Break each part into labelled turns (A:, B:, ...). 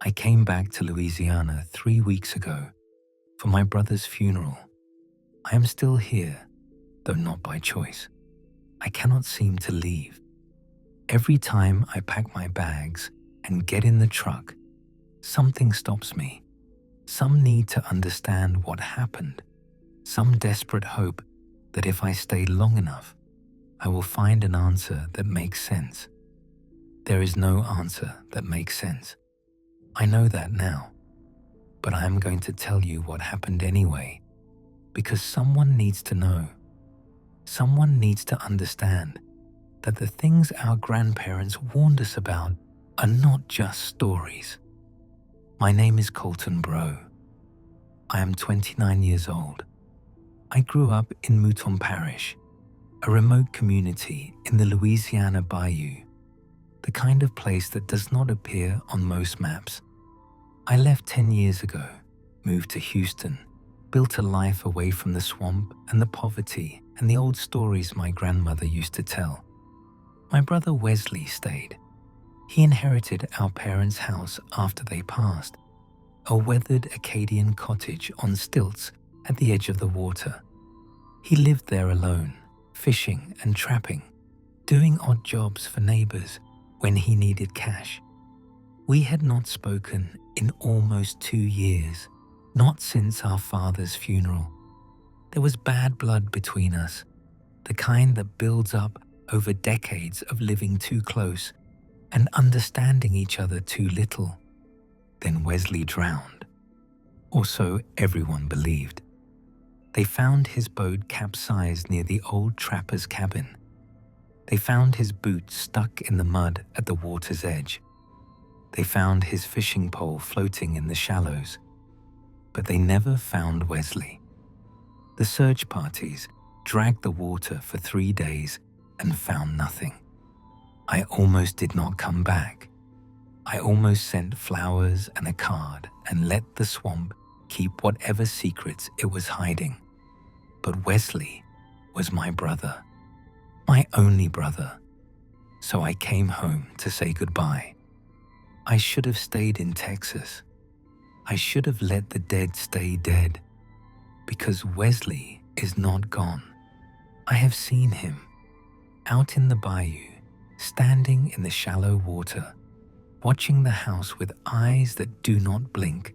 A: I came back to Louisiana 3 weeks ago for my brother's funeral. I am still here, though not by choice. I cannot seem to leave. Every time I pack my bags and get in the truck, something stops me. Some need to understand what happened. Some desperate hope that if I stay long enough, I will find an answer that makes sense. There is no answer that makes sense. I know that now, but I am going to tell you what happened anyway, because someone needs to know. Someone needs to understand that the things our grandparents warned us about are not just stories. My name is Colton Bro. I am 29 years old. I grew up in Mouton Parish, a remote community in the Louisiana Bayou, the kind of place that does not appear on most maps. I left 10 years ago, moved to Houston, built a life away from the swamp and the poverty and the old stories my grandmother used to tell. My brother Wesley stayed. He inherited our parents' house after they passed, a weathered Acadian cottage on stilts at the edge of the water. He lived there alone, fishing and trapping, doing odd jobs for neighbors when he needed cash. We had not spoken in almost 2 years, not since our father's funeral. There was bad blood between us, the kind that builds up over decades of living too close and understanding each other too little. Then Wesley drowned, or so everyone believed. They found his boat capsized near the old trapper's cabin. They found his boots stuck in the mud at the water's edge. They found his fishing pole floating in the shallows. But they never found Wesley. The search parties dragged the water for 3 days and found nothing. I almost did not come back. I almost sent flowers and a card and let the swamp keep whatever secrets it was hiding. But Wesley was my brother, my only brother. So I came home to say goodbye. I should have stayed in Texas. I should have let the dead stay dead, because Wesley is not gone. I have seen him out in the bayou, standing in the shallow water, watching the house with eyes that do not blink.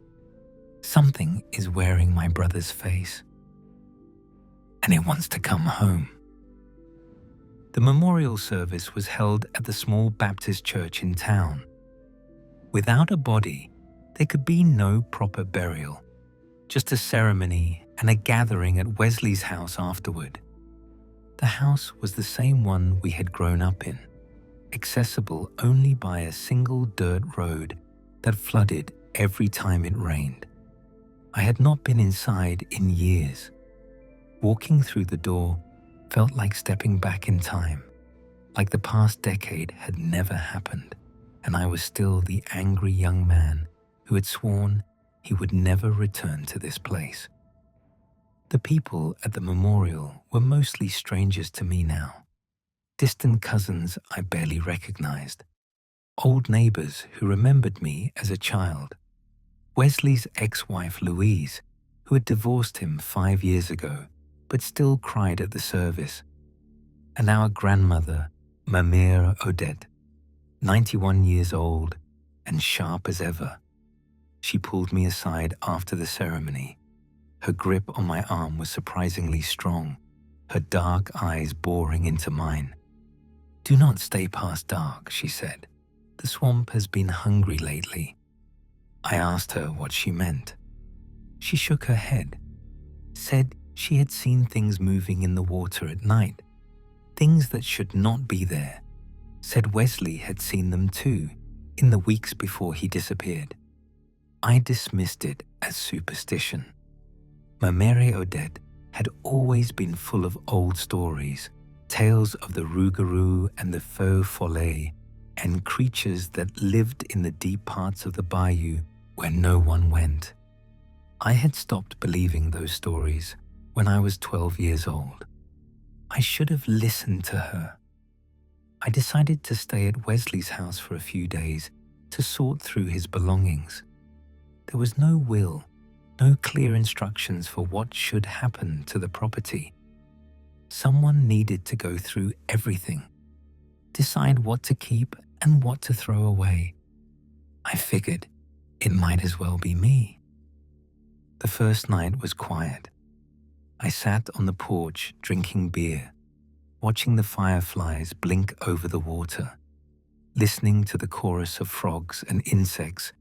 A: Something is wearing my brother's face, and it wants to come home. The memorial service was held at the small Baptist church in town. Without a body, there could be no proper burial, just a ceremony and a gathering at Wesley's house afterward. The house was the same one we had grown up in, accessible only by a single dirt road that flooded every time it rained. I had not been inside in years. Walking through the door felt like stepping back in time, like the past decade had never happened, and I was still the angry young man who had sworn he would never return to this place. The people at the memorial were mostly strangers to me now, distant cousins I barely recognized, old neighbors who remembered me as a child, Wesley's ex-wife Louise, who had divorced him 5 years ago but still cried at the service, and our grandmother, Mamere Odette, 91 years old and sharp as ever. She pulled me aside after the ceremony. Her grip on my arm was surprisingly strong, her dark eyes boring into mine. "Do not stay past dark," she said. "The swamp has been hungry lately." I asked her what she meant. She shook her head, said she had seen things moving in the water at night, things that should not be there, said Wesley had seen them too in the weeks before he disappeared. I dismissed it as superstition. Mamere Odette had always been full of old stories, tales of the rougarou and the faux follet, and creatures that lived in the deep parts of the bayou where no one went. I had stopped believing those stories when I was 12 years old. I should have listened to her. I decided to stay at Wesley's house for a few days to sort through his belongings. There was no will, no clear instructions for what should happen to the property. Someone needed to go through everything, decide what to keep and what to throw away. I figured it might as well be me. The first night was quiet. I sat on the porch drinking beer, watching the fireflies blink over the water, listening to the chorus of frogs and insects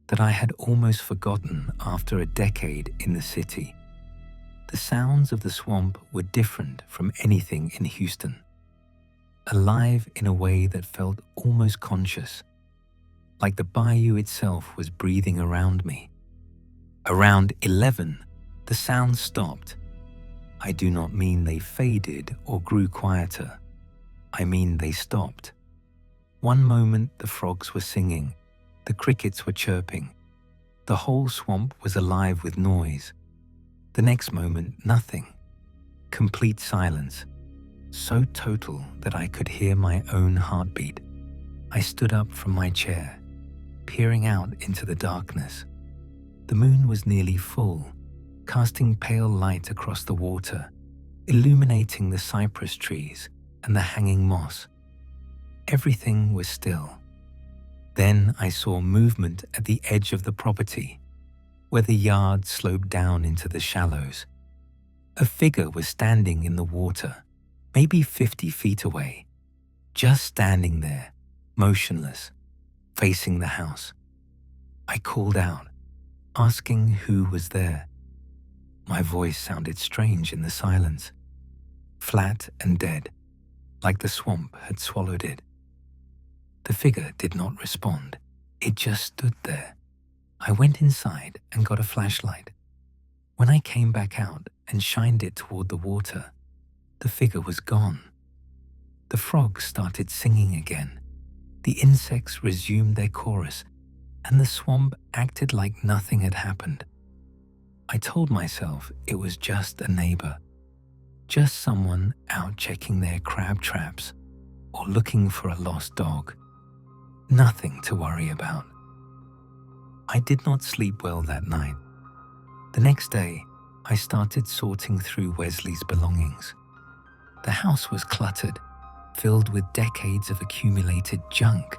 A: that I had almost forgotten after a decade in the city. The sounds of the swamp were different from anything in Houston, alive in a way that felt almost conscious, like the bayou itself was breathing around me. Around 11, the sounds stopped. I do not mean they faded or grew quieter. I mean they stopped. One moment the frogs were singing, the crickets were chirping. The whole swamp was alive with noise. The next moment, nothing. Complete silence, so total that I could hear my own heartbeat. I stood up from my chair, peering out into the darkness. The moon was nearly full, casting pale light across the water, illuminating the cypress trees and the hanging moss. Everything was still. Then I saw movement at the edge of the property, where the yard sloped down into the shallows. A figure was standing in the water, maybe 50 feet away, just standing there, motionless, facing the house. I called out, asking who was there. My voice sounded strange in the silence, flat and dead, like the swamp had swallowed it. The figure did not respond. It just stood there. I went inside and got a flashlight. When I came back out and shined it toward the water, the figure was gone. The frogs started singing again. The insects resumed their chorus, and the swamp acted like nothing had happened. I told myself it was just a neighbor, just someone out checking their crab traps or looking for a lost dog. Nothing to worry about. I did not sleep well that night. The next day, I started sorting through Wesley's belongings. The house was cluttered, filled with decades of accumulated junk.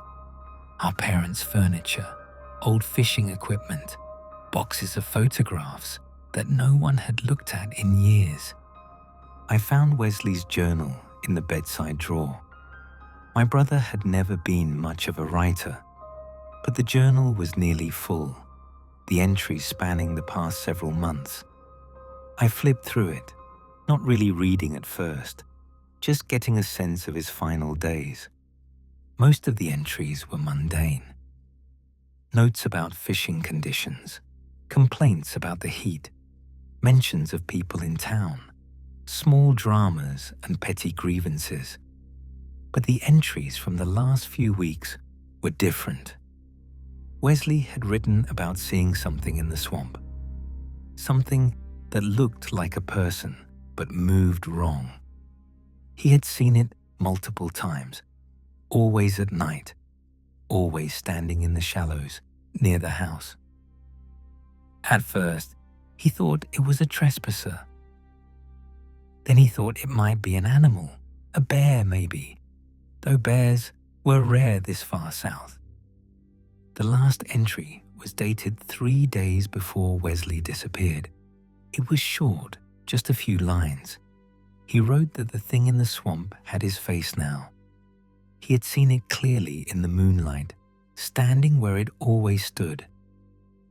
A: Our parents' furniture, old fishing equipment, boxes of photographs that no one had looked at in years. I found Wesley's journal in the bedside drawer. My brother had never been much of a writer, but the journal was nearly full, the entries spanning the past several months. I flipped through it, not really reading at first, just getting a sense of his final days. Most of the entries were mundane. Notes about fishing conditions, complaints about the heat, mentions of people in town, small dramas and petty grievances. But the entries from the last few weeks were different. Wesley had written about seeing something in the swamp, something that looked like a person but moved wrong. He had seen it multiple times, always at night, always standing in the shallows near the house. At first, he thought it was a trespasser. Then he thought it might be an animal, a bear maybe, though bears were rare this far south. The last entry was dated 3 days before Wesley disappeared. It was short, just a few lines. He wrote that the thing in the swamp had his face now. He had seen it clearly in the moonlight, standing where it always stood,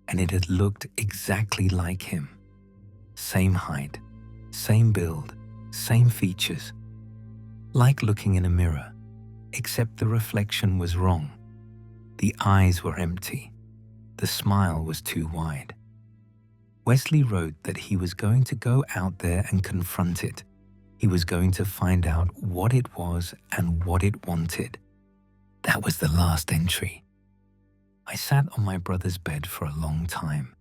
A: and it had looked exactly like him. Same height, same build, same features. Like looking in a mirror, except the reflection was wrong. The eyes were empty. The smile was too wide. Wesley wrote that he was going to go out there and confront it. He was going to find out what it was and what it wanted. That was the last entry. I sat on my brother's bed for a long time,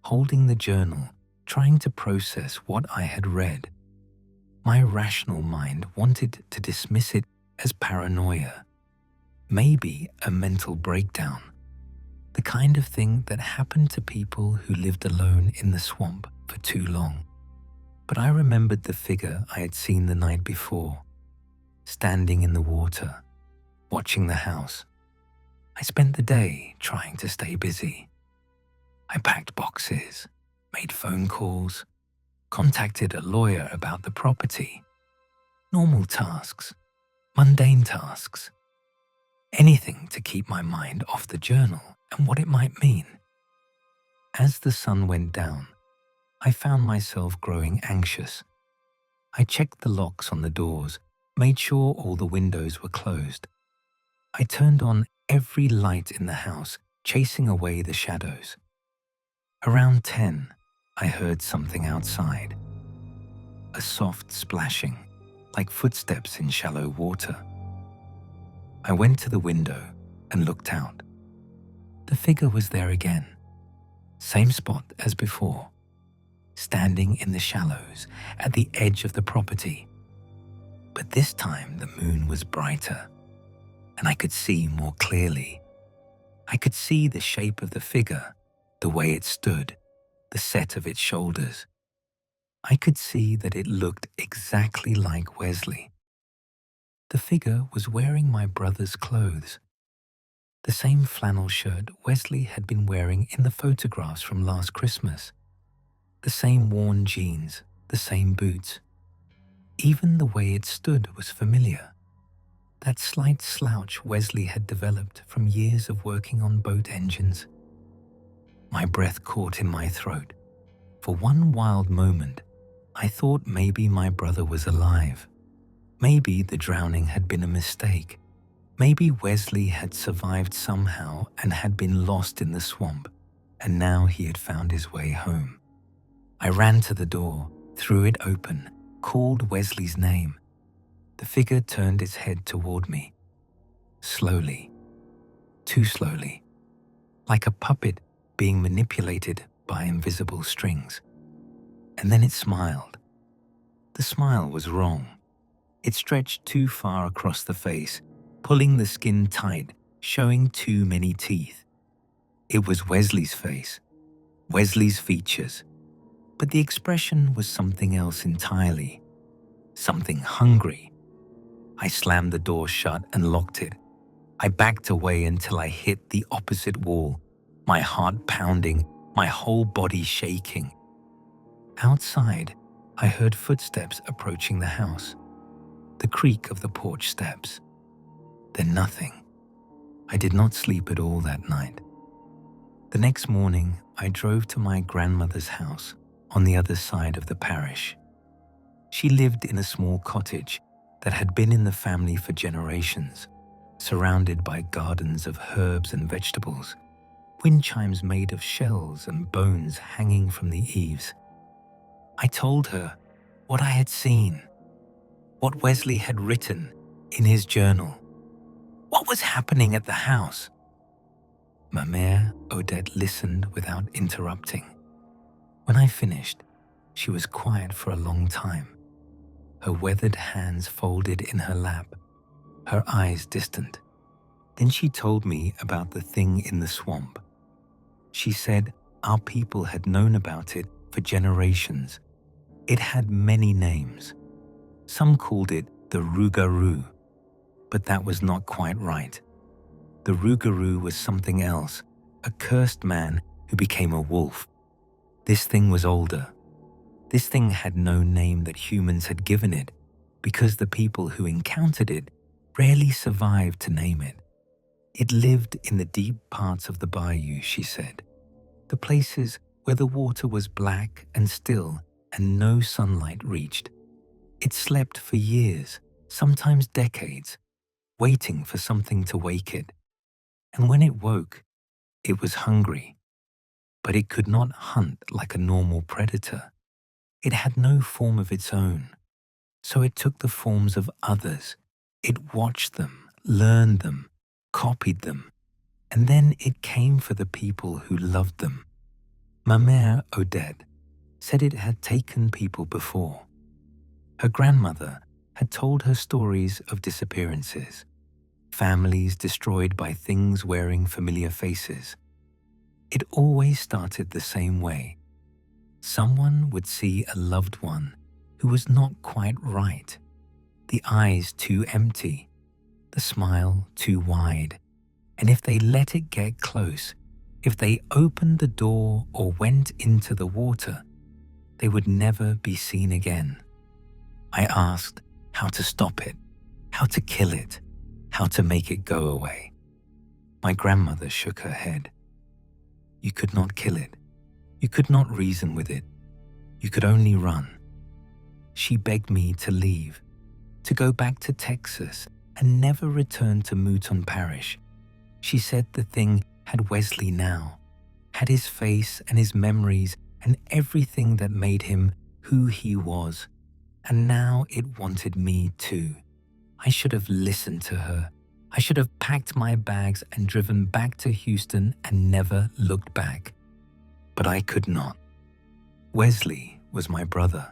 A: holding the journal, trying to process what I had read. My rational mind wanted to dismiss it as paranoia, maybe a mental breakdown. The kind of thing that happened to people who lived alone in the swamp for too long. But I remembered the figure I had seen the night before, standing in the water, watching the house. I spent the day trying to stay busy. I packed boxes, made phone calls, contacted a lawyer about the property. Normal tasks, mundane tasks. Anything to keep my mind off the journal and what it might mean. As the sun went down, I found myself growing anxious. I checked the locks on the doors, made sure all the windows were closed. I turned on every light in the house, chasing away the shadows. Around 10, I heard something outside. A soft splashing, like footsteps in shallow water. I went to the window and looked out. The figure was there again, same spot as before, standing in the shallows at the edge of the property. But this time the moon was brighter, and I could see more clearly. I could see the shape of the figure, the way it stood, the set of its shoulders. I could see that it looked exactly like Wesley. The figure was wearing my brother's clothes, the same flannel shirt Wesley had been wearing in the photographs from last Christmas, the same worn jeans, the same boots. Even the way it stood was familiar. That slight slouch Wesley had developed from years of working on boat engines. My breath caught in my throat. For one wild moment, I thought maybe my brother was alive. Maybe the drowning had been a mistake. Maybe Wesley had survived somehow and had been lost in the swamp, and now he had found his way home. I ran to the door, threw it open, called Wesley's name. The figure turned its head toward me. Slowly, too slowly, like a puppet being manipulated by invisible strings. And then it smiled. The smile was wrong. It stretched too far across the face, pulling the skin tight, showing too many teeth. It was Wesley's face, Wesley's features, but the expression was something else entirely, something hungry. I slammed the door shut and locked it. I backed away until I hit the opposite wall, my heart pounding, my whole body shaking. Outside, I heard footsteps approaching the house, the creak of the porch steps. Then nothing. I did not sleep at all that night. The next morning, I drove to my grandmother's house on the other side of the parish. She lived in a small cottage that had been in the family for generations, surrounded by gardens of herbs and vegetables, wind chimes made of shells and bones hanging from the eaves. I told her what I had seen, what Wesley had written in his journal, what was happening at the house. Ma mère Odette listened without interrupting. When I finished, she was quiet for a long time, her weathered hands folded in her lap, her eyes distant. Then she told me about the thing in the swamp. She said our people had known about it for generations. It had many names. Some called it the Rougarou, but that was not quite right. The Rougarou was something else, a cursed man who became a wolf. This thing was older. This thing had no name that humans had given it because the people who encountered it rarely survived to name it. It lived in the deep parts of the bayou, she said, the places where the water was black and still and no sunlight reached. It slept for years, sometimes decades, waiting for something to wake it. And when it woke, it was hungry. But it could not hunt like a normal predator. It had no form of its own, so it took the forms of others. It watched them, learned them, copied them, and then it came for the people who loved them. Ma mère Odette said it had taken people before. Her grandmother had told her stories of disappearances, families destroyed by things wearing familiar faces, always started the same way. Someone would see a loved one who was not quite right, the eyes too empty, the smile too wide, and if they let it get close, if they opened the door or went into the water, they would never be seen again. I asked how to stop it, how to kill it, how to make it go away. My grandmother shook her head. You could not kill it. You could not reason with it. You could only run. She begged me to leave, to go back to Texas and never return to Mouton Parish. She said the thing had Wesley now, had his face and his memories and everything that made him who he was, and now it wanted me too. I should have listened to her. I should have packed my bags and driven back to Houston and never looked back. But I could not. Wesley was my brother.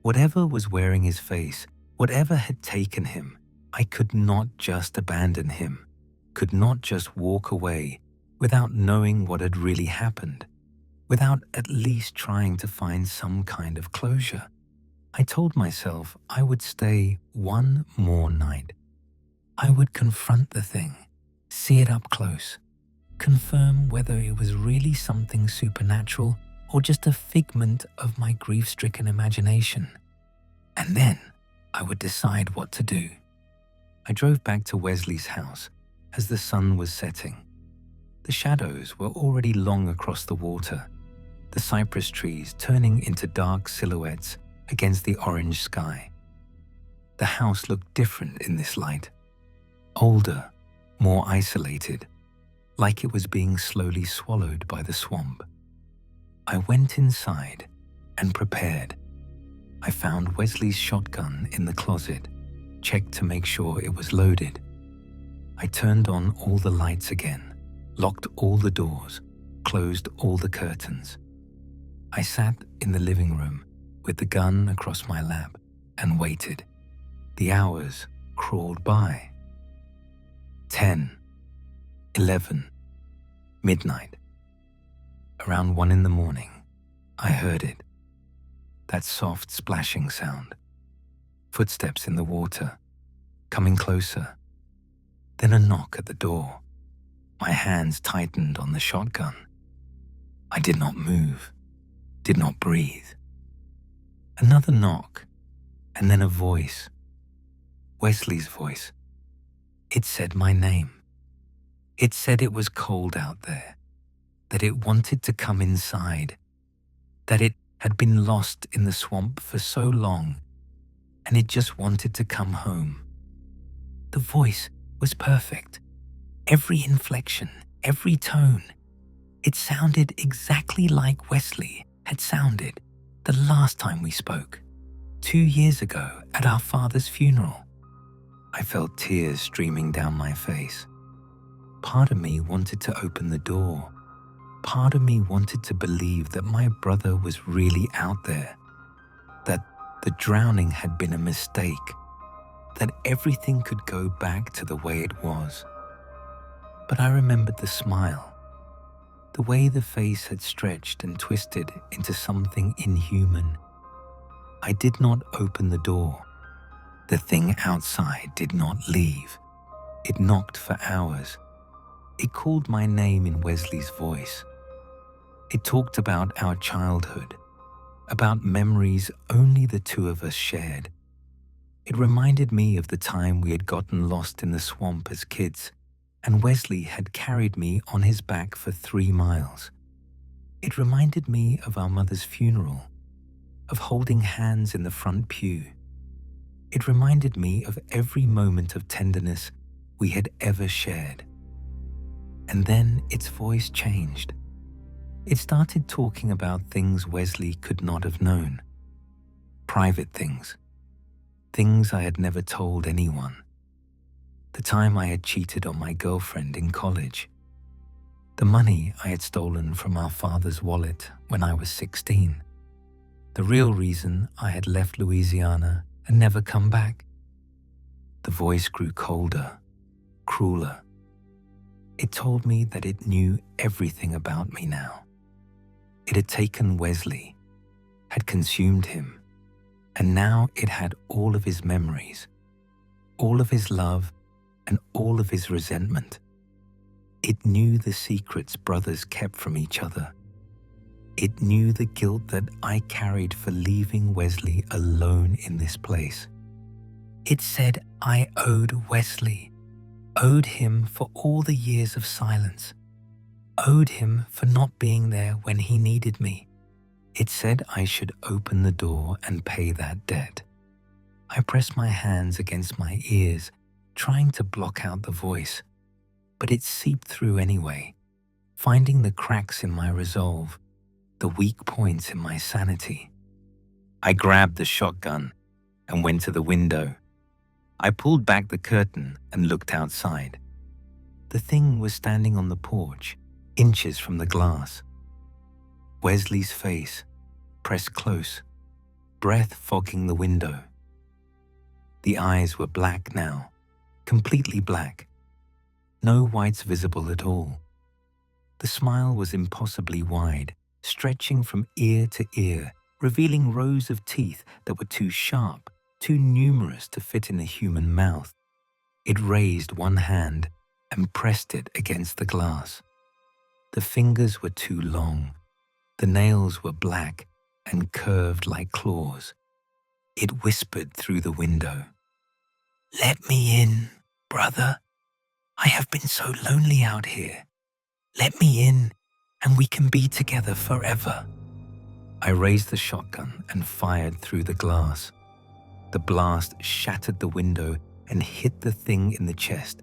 A: Whatever was wearing his face, whatever had taken him, I could not just abandon him, could not just walk away without knowing what had really happened, without at least trying to find some kind of closure. I told myself I would stay one more night. I would confront the thing, see it up close, confirm whether it was really something supernatural or just a figment of my grief-stricken imagination. And then I would decide what to do. I drove back to Wesley's house as the sun was setting. The shadows were already long across the water, the cypress trees turning into dark silhouettes against the orange sky. The house looked different in this light, older, more isolated, like it was being slowly swallowed by the swamp. I went inside and prepared. I found Wesley's shotgun in the closet, checked to make sure it was loaded. I turned on all the lights again, locked all the doors, closed all the curtains. I sat in the living room with the gun across my lap and waited. The hours crawled by. 10, 11, midnight. Around 1 in the morning, I heard it. That soft splashing sound. Footsteps in the water, coming closer. Then a knock at the door. My hands tightened on the shotgun. I did not move, did not breathe. Another knock, and then a voice. Wesley's voice. It said my name. It said it was cold out there, that it wanted to come inside, that it had been lost in the swamp for so long, and it just wanted to come home. The voice was perfect. Every inflection, every tone. It sounded exactly like Wesley had sounded the last time we spoke, 2 years ago at our father's funeral. I felt tears streaming down my face. Part of me wanted to open the door. Part of me wanted to believe that my brother was really out there, that the drowning had been a mistake, that everything could go back to the way it was. But I remembered the smile, the way the face had stretched and twisted into something inhuman. I did not open the door. The thing outside did not leave. It knocked for hours. It called my name in Wesley's voice. It talked about our childhood, about memories only the two of us shared. It reminded me of the time we had gotten lost in the swamp as kids, and Wesley had carried me on his back for 3 miles. It reminded me of our mother's funeral, of holding hands in the front pew. It reminded me of every moment of tenderness we had ever shared. And then its voice changed. It started talking about things Wesley could not have known. Private things. Things I had never told anyone. The time I had cheated on my girlfriend in college. The money I had stolen from our father's wallet when I was 16. The real reason I had left Louisiana and never come back. The voice grew colder, crueler. It told me that it knew everything about me now. It had taken Wesley, had consumed him, and now it had all of his memories, all of his love, and all of his resentment. It knew the secrets brothers kept from each other. It knew the guilt that I carried for leaving Wesley alone in this place. It said I owed Wesley, owed him for all the years of silence, owed him for not being there when he needed me. It said I should open the door and pay that debt. I pressed my hands against my ears, trying to block out the voice, but it seeped through anyway, finding the cracks in my resolve, the weak points in my sanity. I grabbed the shotgun and went to the window. I pulled back the curtain and looked outside. The thing was standing on the porch, inches from the glass. Wesley's face, pressed close, breath fogging the window. The eyes were black now, completely black. No whites visible at all. The smile was impossibly wide, stretching from ear to ear, revealing rows of teeth that were too sharp, too numerous to fit in a human mouth. It raised one hand and pressed it against the glass. The fingers were too long. The nails were black and curved like claws. It whispered through the window, "Let me in, brother. I have been so lonely out here. Let me in, and we can be together forever." I raised the shotgun and fired through the glass. The blast shattered the window and hit the thing in the chest.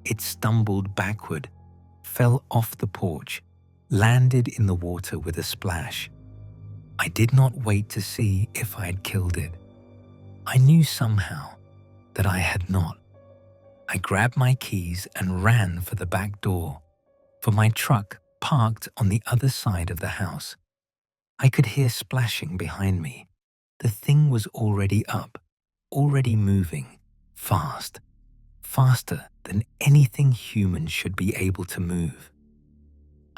A: It stumbled backward, fell off the porch, landed in the water with a splash. I did not wait to see if I had killed it. I knew somehow that I had not. I grabbed my keys and ran for the back door, for my truck parked on the other side of the house. I could hear splashing behind me. The thing was already up, already moving, fast, faster than anything human should be able to move.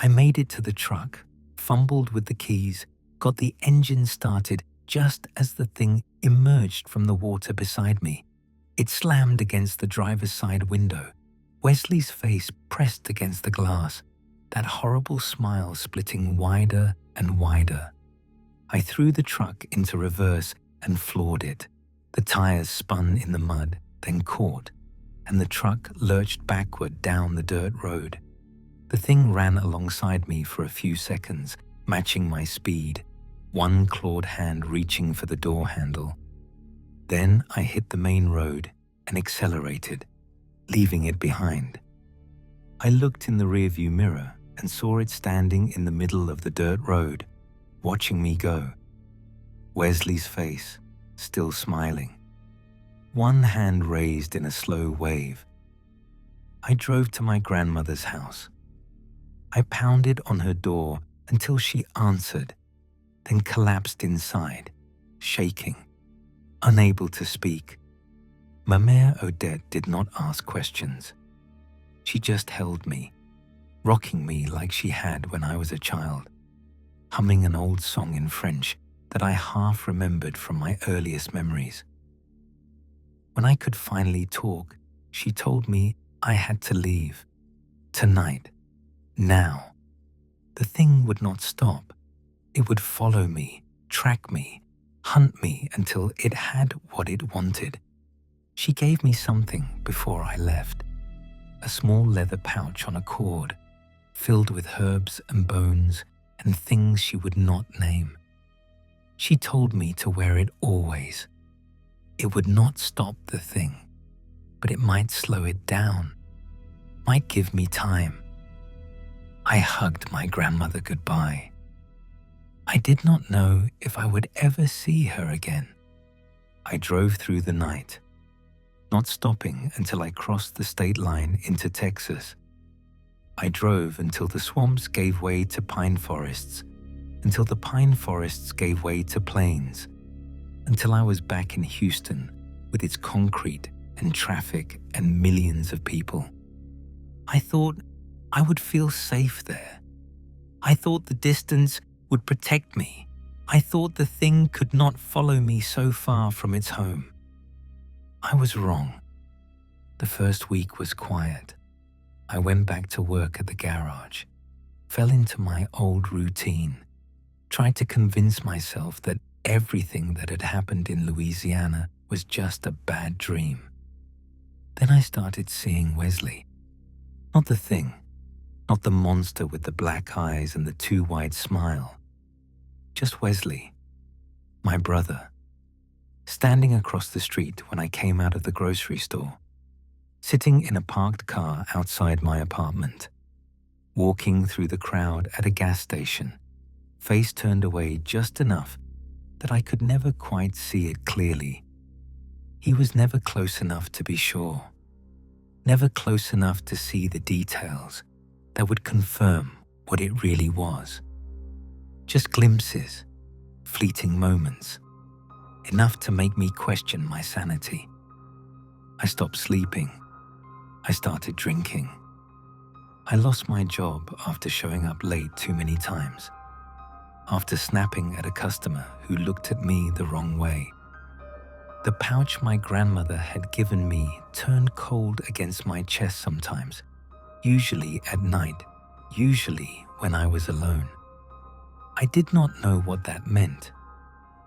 A: I made it to the truck, fumbled with the keys, got the engine started just as the thing emerged from the water beside me. It slammed against the driver's side window. Wesley's face pressed against the glass, that horrible smile splitting wider and wider. I threw the truck into reverse and floored it. The tires spun in the mud, then caught, and the truck lurched backward down the dirt road. The thing ran alongside me for a few seconds, matching my speed, one clawed hand reaching for the door handle. Then I hit the main road and accelerated, leaving it behind. I looked in the rearview mirror and saw it standing in the middle of the dirt road, watching me go. Wesley's face, still smiling. One hand raised in a slow wave. I drove to my grandmother's house. I pounded on her door until she answered, then collapsed inside, shaking, unable to speak. Ma mère Odette did not ask questions. She just held me, rocking me like she had when I was a child, humming an old song in French that I half remembered from my earliest memories. When I could finally talk, she told me I had to leave. Tonight. Now. The thing would not stop. It would follow me, track me, hunt me until it had what it wanted. She gave me something before I left. A small leather pouch on a cord, filled with herbs and bones and things she would not name. She told me to wear it always. It would not stop the thing, but it might slow it down, might give me time. I hugged my grandmother goodbye. I did not know if I would ever see her again. I drove through the night, not stopping until I crossed the state line into Texas. I drove until the swamps gave way to pine forests, until the pine forests gave way to plains, until I was back in Houston with its concrete and traffic and millions of people. I thought I would feel safe there. I thought the distance would protect me. I thought the thing could not follow me so far from its home. I was wrong. The first week was quiet. I went back to work at the garage, fell into my old routine, tried to convince myself that everything that had happened in Louisiana was just a bad dream. Then I started seeing Wesley. Not the thing, not the monster with the black eyes and the too wide smile. Just Wesley, my brother, standing across the street when I came out of the grocery store, sitting in a parked car outside my apartment, walking through the crowd at a gas station, face turned away just enough that I could never quite see it clearly. He was never close enough to be sure, never close enough to see the details that would confirm what it really was. Just glimpses, fleeting moments, enough to make me question my sanity. I stopped sleeping. I started drinking. I lost my job after showing up late too many times, after snapping at a customer who looked at me the wrong way. The pouch my grandmother had given me turned cold against my chest sometimes, usually at night, usually when I was alone. I did not know what that meant,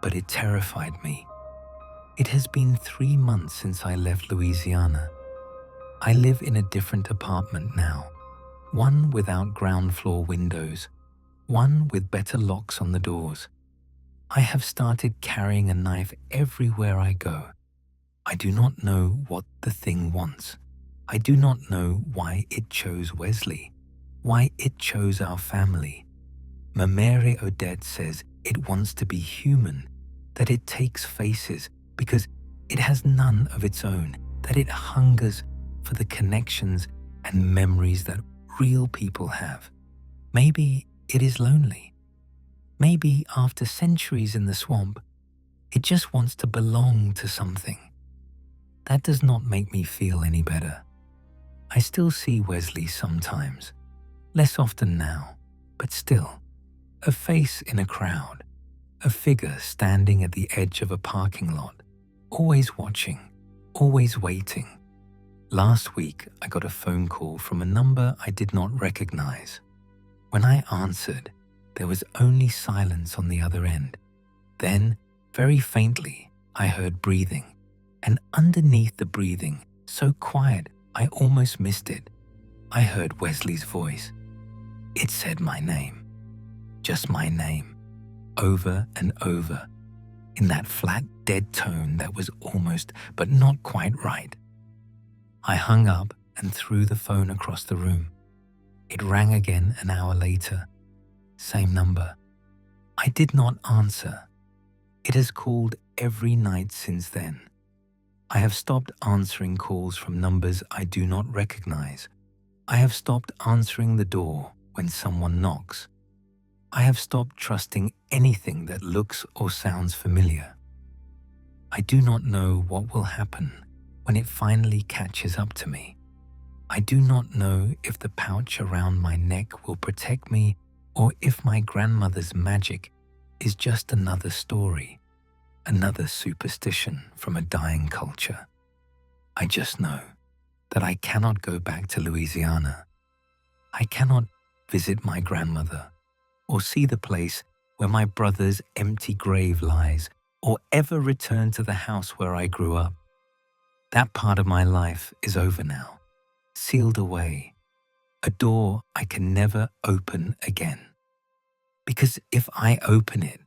A: but it terrified me. It has been 3 months since I left Louisiana. I live in a different apartment now, one without ground floor windows, one with better locks on the doors. I have started carrying a knife everywhere I go. I do not know what the thing wants. I do not know why it chose Wesley, why it chose our family. Mamere Odette says it wants to be human, that it takes faces because it has none of its own, that it hungers for the connections and memories that real people have. Maybe it is lonely. Maybe after centuries in the swamp, it just wants to belong to something. That does not make me feel any better. I still see Wesley sometimes, less often now, but still, a face in a crowd, a figure standing at the edge of a parking lot, always watching, always waiting. Last week, I got a phone call from a number I did not recognize. When I answered, there was only silence on the other end. Then, very faintly, I heard breathing, and underneath the breathing, so quiet I almost missed it, I heard Wesley's voice. It said my name, just my name, over and over, in that flat, dead tone that was almost but not quite right. I hung up and threw the phone across the room. It rang again an hour later. Same number. I did not answer. It has called every night since then. I have stopped answering calls from numbers I do not recognize. I have stopped answering the door when someone knocks. I have stopped trusting anything that looks or sounds familiar. I do not know what will happen when it finally catches up to me. I do not know if the pouch around my neck will protect me or if my grandmother's magic is just another story, another superstition from a dying culture. I just know that I cannot go back to Louisiana. I cannot visit my grandmother or see the place where my brother's empty grave lies or ever return to the house where I grew up. That part of my life is over now, sealed away, a door I can never open again. Because if I open it,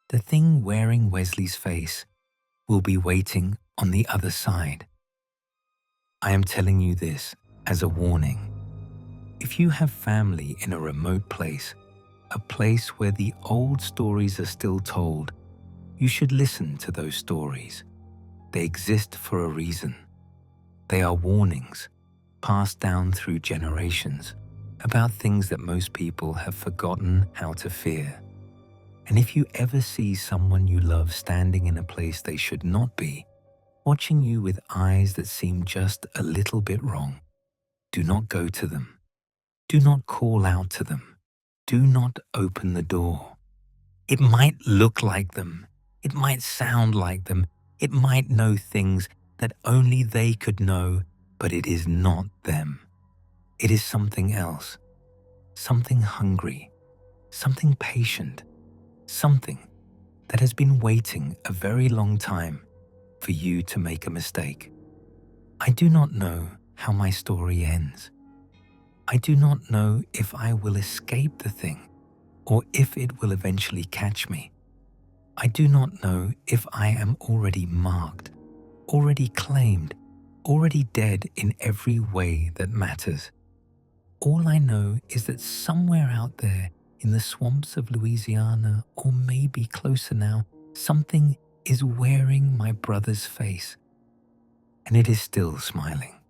A: the thing wearing Wesley's face will be waiting on the other side. I am telling you this as a warning. If you have family in a remote place, a place where the old stories are still told, you should listen to those stories. They exist for a reason. They are warnings, passed down through generations, about things that most people have forgotten how to fear. And if you ever see someone you love standing in a place they should not be, watching you with eyes that seem just a little bit wrong, do not go to them. Do not call out to them. Do not open the door. It might look like them. It might sound like them. It might know things that only they could know, but it is not them. It is something else, something hungry, something patient, something that has been waiting a very long time for you to make a mistake. I do not know how my story ends. I do not know if I will escape the thing or if it will eventually catch me. I do not know if I am already marked, already claimed, already dead in every way that matters. All I know is that somewhere out there in the swamps of Louisiana, or maybe closer now, something is wearing my brother's face, and it is still smiling.